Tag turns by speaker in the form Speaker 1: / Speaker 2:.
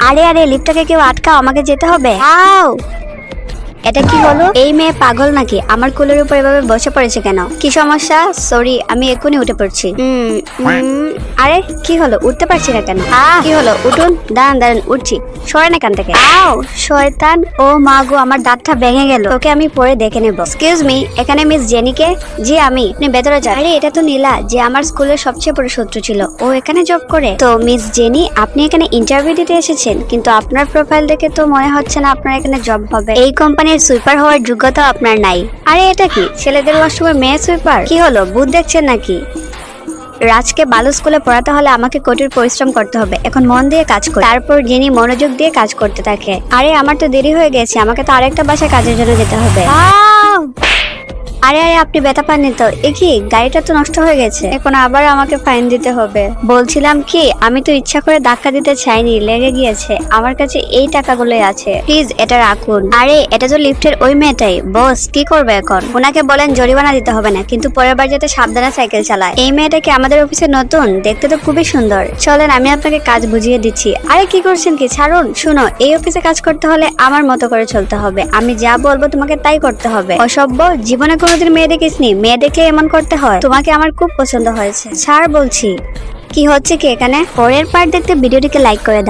Speaker 1: আরে আরে লিফটটাকে কেউ আটকাও, আমাকে যেতে হবে। আও, এটা কি হলো? এই মেয়ে পাগল নাকি? আমার কোলের উপর এভাবে বসে পড়েছে কেন? কি সমস্যা? সরি, আমি এক্ষুনি উঠে পড়ছি। আরে কি হলো? উঠতে পারছি না কেন? কি হলো? উঠুন। দাঁড়ান দাঁড়ান, উঠছি। সরেন এখান থেকে। আও শয়তান। ও মা গো, আমার দাঁতটা ভেঙে গেল। ওকে আমি পরে দেখে নেব। এক্সকিউজ মি, এখানে মিস জেনিকে? জি আমি। আপনি ভেতরে যান। আরে এটা তো নীলা, যে আমার স্কুলের সবচেয়ে বড় শত্রু ছিল। ও এখানে জব করে। তো মিস জেনি, আপনি এখানে ইন্টারভিউ দিতে এসেছেন, কিন্তু আপনার প্রোফাইল দেখে তো মনে হচ্ছে না আপনার এখানে জব হবে। এই কোম্পানির সুইপার হওয়ার যোগ্যতা আপনার নাই। আরে এটা কি? ছেলেদের ওয়াশরুমে মেয়ে সুইপার? কি হলো, ভূত দেখছেন নাকি? রাজকে ভালো স্কুলে পড়াতে হলে আমাকে কঠোর পরিশ্রম করতে হবে। এখন মন দিয়ে কাজ করি। তারপর যিনি মনোযোগ দিয়ে কাজ করতে থাকে। আরে আমার তো দেরি হয়ে গেছে, আমাকে তো আরেকটা বাসায় কাজের জন্য যেতে হবে। আরে আরে আপনি ব্যথা পাননি তো? এ কি, গাড়িটা তো নষ্ট হয়ে গেছে, এখন আবার আমাকে ফাইন দিতে হবে। বলছিলাম কি, আমি তো ইচ্ছা করে ধাক্কা দিতে চাইনি, লেগে গিয়েছে। আমার কাছে এই টাকাগুলোই আছে, প্লিজ এটা রাখুন। আরে এটা তো লিফটের ওই মেয়েটাই। বস কি করবে এখন? ওনাকে বলেন জরিমানা দিতে হবে না, কিন্তু পরের বার যাতে সাবধানে সাইকেল চালায়। এই মেয়েটা কি আমাদের অফিসে নতুন? দেখতে তো খুবই সুন্দর। চলেন আমি আপনাকে কাজ বুঝিয়ে দিচ্ছি। আরে কি করছেন কি? ছাড়ুন। শুনো, এই অফিসে কাজ করতে হলে আমার মতো করে চলতে হবে। আমি যা বলবো তোমাকে তাই করতে হবে। অসভ্য, জীবনে কোনোদিন মেয়ে দেখিসনি? মেয়ে দেখলে এমন করতে হয়? তোমাকে আমার খুব পছন্দ হয়েছে। ছাড় বলছি। কি হচ্ছে কি এখানে? পরের পার্ট দেখতে ভিডিওটিকে লাইক করে দাও।